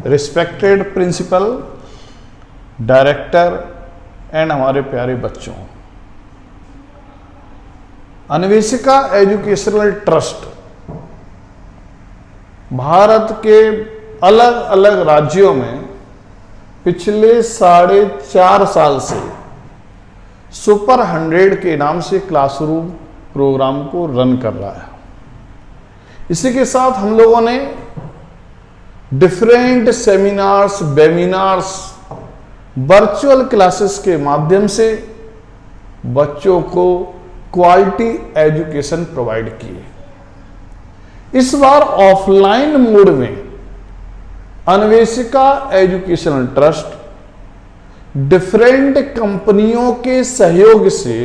Respected principal, director and हमारे प्यारे बच्चों, अन्वेषिका एजुकेशनल ट्रस्ट भारत के अलग अलग राज्यों में पिछले 4.5 साल से सुपर 100 के नाम से क्लासरूम प्रोग्राम को रन कर रहा है। इसी के साथ हम लोगों ने different seminars, webinars, virtual classes के माध्यम से बच्चों को क्वालिटी एजुकेशन प्रोवाइड किए। इस बार ऑफलाइन मोड में अन्वेषिका एजुकेशनल ट्रस्ट डिफरेंट कंपनियों के सहयोग से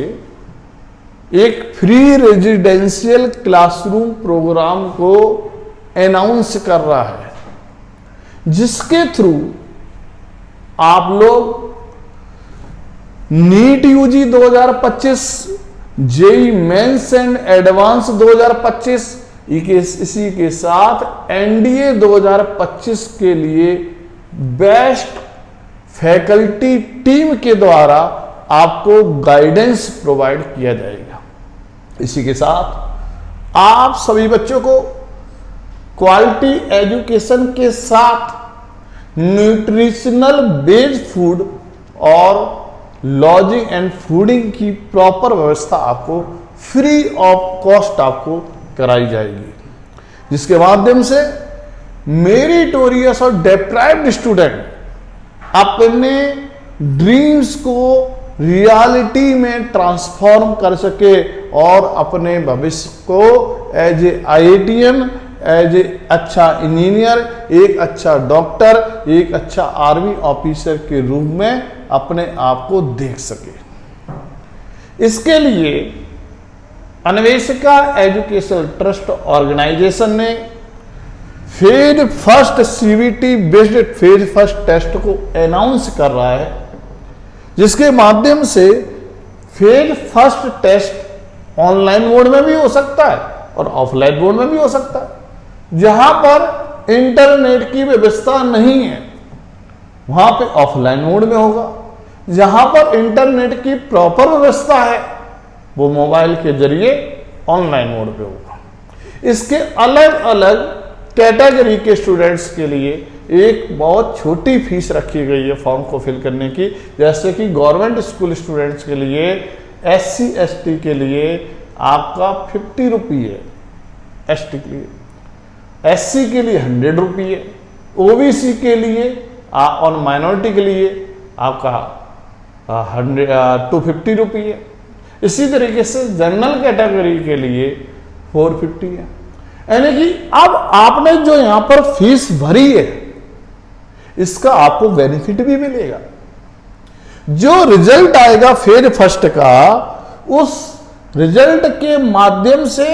एक फ्री रेजिडेंशियल क्लासरूम प्रोग्राम को अनाउंस कर रहा है, जिसके थ्रू आप लोग NEET UG 2025, JEE mains and advance 2025, इसी के साथ एनडीए 2025 के लिए बेस्ट फैकल्टी टीम के द्वारा आपको गाइडेंस प्रोवाइड किया जाएगा। इसी के साथ आप सभी बच्चों को क्वालिटी एजुकेशन के साथ न्यूट्रिशनल बेस्ड फूड और लॉजिंग एंड फूडिंग की प्रॉपर व्यवस्था आपको फ्री ऑफ कॉस्ट आपको कराई जाएगी, जिसके माध्यम से मेरिटोरियस और डेप्राइव्ड स्टूडेंट अपने ड्रीम्स को रियलिटी में ट्रांसफॉर्म कर सके और अपने भविष्य को as a IITian, as a अच्छा इंजीनियर, एक अच्छा डॉक्टर, एक अच्छा आर्मी ऑफिसर के रूप में अपने आप को देख सके। इसके लिए अन्वेषिका एजुकेशनल ट्रस्ट ऑर्गेनाइजेशन ने phase first CBT based phase first test को अनाउंस कर रहा है, जिसके माध्यम से phase first test online mode में भी हो सकता है और ऑफलाइन मोड में भी हो सकता है। जहां पर इंटरनेट की व्यवस्था नहीं है वहां पे ऑफलाइन मोड में होगा, जहां पर इंटरनेट की प्रॉपर व्यवस्था है वो मोबाइल के जरिए ऑनलाइन मोड पे होगा। इसके अलग अलग कैटेगरी के स्टूडेंट्स के लिए एक बहुत छोटी फीस रखी गई है फॉर्म को फिल करने की, जैसे कि गवर्नमेंट स्कूल स्टूडेंट्स के लिए, SC ST के लिए आपका 50 रुपये, ST के लिए, SC के लिए 100 रुपये, OBC के लिए और माइनॉरिटी के लिए आपका 250 रुपये। इसी तरीके से जनरल कैटेगरी के लिए 450 है। यानी कि अब आपने जो यहां पर फीस भरी है इसका आपको बेनिफिट भी मिलेगा। जो रिजल्ट आएगा फेज फर्स्ट का, उस रिजल्ट के माध्यम से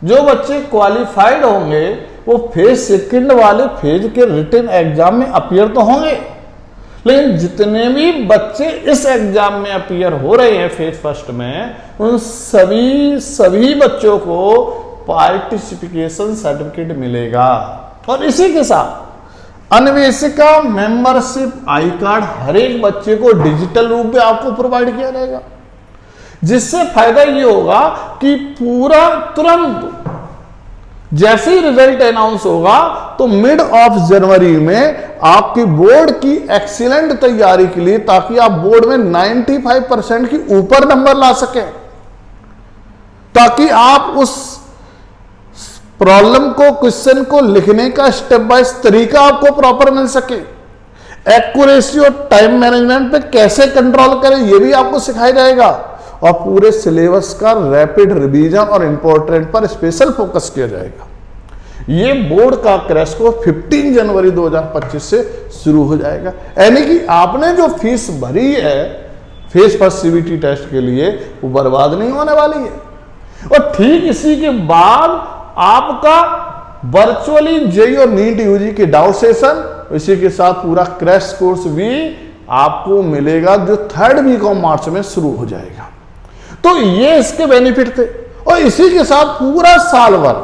जो बच्चे क्वालिफाइड होंगे वो फेज सेकंड वाले फेज के रिटन एग्जाम में अपीयर तो होंगे, लेकिन जितने भी बच्चे इस एग्जाम में अपीयर हो रहे हैं फेज फर्स्ट में, उन सभी बच्चों को पार्टिसिपेशन सर्टिफिकेट मिलेगा। और इसी के साथ अन्वेषिका मेंबरशिप आई कार्ड हर एक बच्चे को डिजिटल रूप में आपको प्रोवाइड किया जाएगा, जिससे फायदा ये होगा कि पूरा तुरंत जैसे ही रिजल्ट अनाउंस होगा तो मिड ऑफ जनवरी में आपकी बोर्ड की एक्सीलेंट तैयारी के लिए, ताकि आप बोर्ड में 95% की ऊपर नंबर ला सकें, ताकि आप उस प्रॉब्लम को, क्वेश्चन को लिखने का स्टेप बाय तरीका आपको प्रॉपर मिल सके। एक्यूरेसी और टाइम मैनेजमेंट पे कैसे कंट्रोल करें ये भी आपको सिखाया जाएगा, और पूरे सिलेबस का रैपिड रिवीजन और इंपॉर्टेंट पर स्पेशल फोकस किया जाएगा। ये बोर्ड का क्रैश कोर्स 15 जनवरी 2025 से शुरू हो जाएगा। यानी कि आपने जो फीस भरी है फेज फर्स्ट CBT टेस्ट के लिए वो बर्बाद नहीं होने वाली है। और ठीक इसी के बाद आपका वर्चुअली जेई और नीट यूजी के डाउट सेशन, इसी के साथ पूरा क्रैश कोर्स भी आपको मिलेगा, जो 3rd वीक ऑफ मार्च में शुरू हो जाएगा। तो ये इसके बेनिफिट थे। और इसी के साथ पूरा साल भर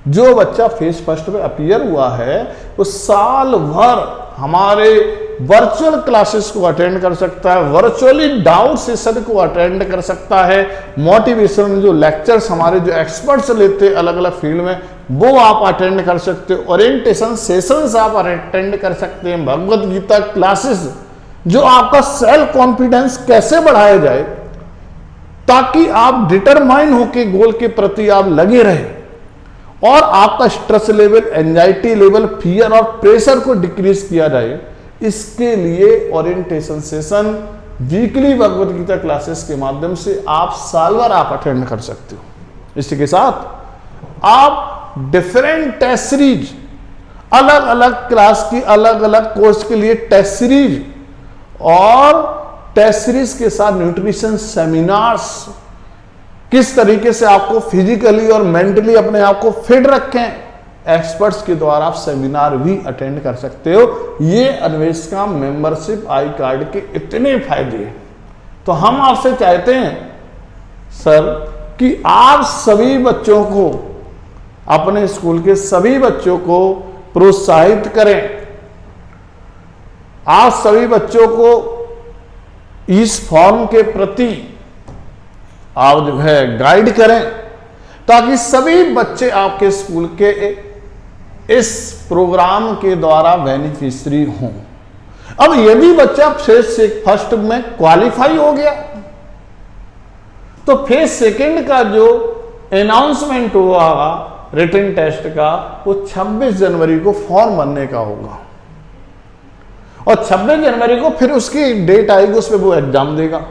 जो बच्चा फेज फर्स्ट में अपीयर हुआ है वो साल भर हमारे वर्चुअल क्लासेस को अटेंड कर सकता है, वर्चुअली डाउट सेशन को अटेंड कर सकता है, मोटिवेशन जो लेक्चर्स हमारे जो एक्सपर्ट्स लेते हैं अलग अलग फील्ड में वो आप अटेंड कर सकते हो, ओरिएंटेशन सेशंस आप अटेंड कर सकते हैं, भगवत गीता क्लासेस जो आपका सेल्फ कॉन्फिडेंस कैसे बढ़ाया जाए ताकि आप डिटरमाइन होकर गोल के प्रति आप लगे रहे और आपका stress level, anxiety level, fear और प्रेशर को डिक्रीज किया जाए। इसके लिए orientation session weekly Bhagavad Gita classes के माध्यम से आप साल भर आप अटेंड कर सकते हो। इसी के साथ आप डिफरेंट टेस्ट सीरीज, अलग अलग क्लास की अलग अलग कोर्स के लिए टेस्ट सीरीज और टेस्ट सीरीज के साथ न्यूट्रिशन सेमिनार्स, किस तरीके से आपको फिजिकली और मेंटली अपने आप को फिट रखें, एक्सपर्ट्स के द्वारा आप सेमिनार भी अटेंड कर सकते हो। ये अन्वेषका मेंबरशिप आई कार्ड के इतने फायदे हैं। तो हम आपसे चाहते हैं सर कि आप सभी बच्चों को, अपने स्कूल के सभी बच्चों को प्रोत्साहित करें, आप सभी बच्चों को इस फॉर्म के प्रति आप जो है गाइड करें ताकि सभी बच्चे आपके स्कूल के इस प्रोग्राम के द्वारा बेनिफिशियरी हों। अब यदि बच्चा फेज फर्स्ट में क्वालिफाई हो गया तो फेज सेकंड का जो अनाउंसमेंट हुआ रिटन टेस्ट का वो 26 जनवरी को फॉर्म भरने का होगा और 26 जनवरी को फिर उसकी डेट आएगी, उसमें वो एग्जाम देगा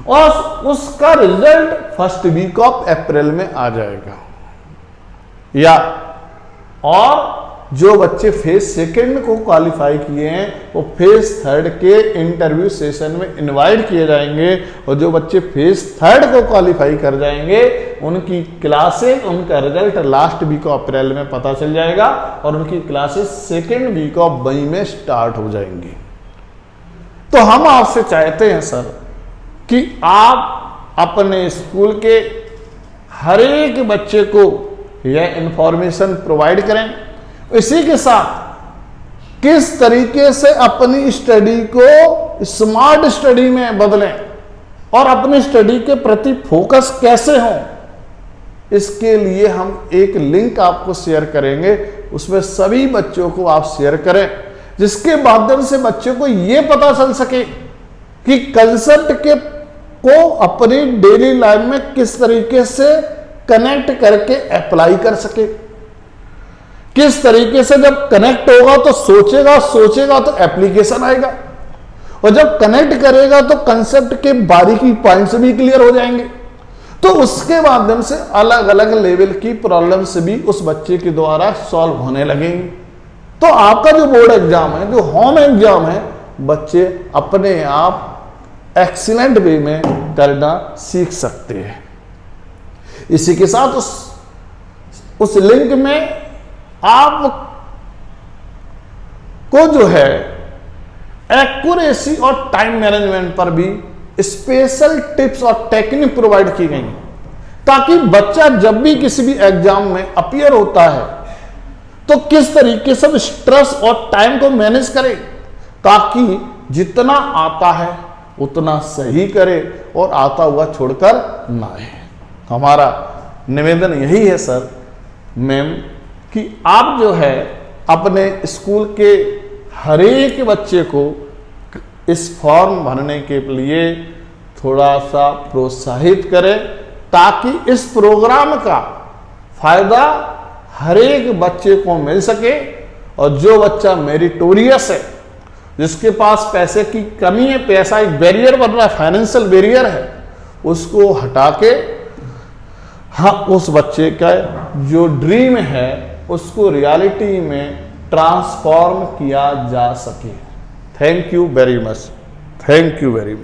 और उसका result first week of April में आ जाएगा। या और जो बच्चे फेज सेकंड को क्वालिफाई किए हैं वो फेज थर्ड के इंटरव्यू सेशन में इनवाइट किए जाएंगे और जो बच्चे फेज थर्ड को क्वालिफाई कर जाएंगे उनकी क्लासेस, उनका result last week of April में पता चल जाएगा और उनकी classes second week of May में स्टार्ट हो जाएंगी। तो हम आपसे चाहते हैं सर कि आप अपने स्कूल के हर एक बच्चे को यह इंफॉर्मेशन प्रोवाइड करें। इसी के साथ किस तरीके से अपनी स्टडी को स्मार्ट स्टडी में बदलें और अपनी स्टडी के प्रति फोकस कैसे हों, इसके लिए हम एक लिंक आपको शेयर करेंगे, उसमें सभी बच्चों को आप शेयर करें जिसके माध्यम से बच्चों को यह पता चल सके कि कंसेप्ट के को अपनी डेली लाइफ में किस तरीके से कनेक्ट करके अप्लाई कर सके। किस तरीके से जब कनेक्ट होगा तो सोचेगा तो एप्लीकेशन आएगा और जब कनेक्ट करेगा तो कंसेप्ट के बारीकी पॉइंट्स भी क्लियर हो जाएंगे। तो उसके माध्यम से अलग अलग लेवल की प्रॉब्लम्स भी उस बच्चे के द्वारा सॉल्व होने लगेंगी। तो आपका जो बोर्ड एग्जाम है, जो होम एग्जाम है, बच्चे अपने आप एक्सीलेंट वे में करना सीख सकते हैं। इसी के साथ उस लिंक में आप को जो है एक्यूरेसी और टाइम मैनेजमेंट पर भी स्पेशल टिप्स और टेक्निक प्रोवाइड की गई ताकि बच्चा जब भी किसी भी एग्जाम में अपीयर होता है तो किस तरीके से स्ट्रेस और टाइम को मैनेज करे ताकि जितना आता है उतना सही करे और आता हुआ छोड़कर ना आए। हमारा निवेदन यही है सर मैम कि आप जो है अपने स्कूल के हर एक बच्चे को इस फॉर्म भरने के लिए थोड़ा सा प्रोत्साहित करें ताकि इस प्रोग्राम का फायदा हर एक बच्चे को मिल सके और जो बच्चा मेरिटोरियस है, जिसके पास पैसे की कमी है, पैसा एक बैरियर बन रहा है, फाइनेंशियल बैरियर है, उसको हटा के हाँ उस बच्चे का जो ड्रीम है उसको रियलिटी में ट्रांसफॉर्म किया जा सके। Thank you very much. Thank you very much.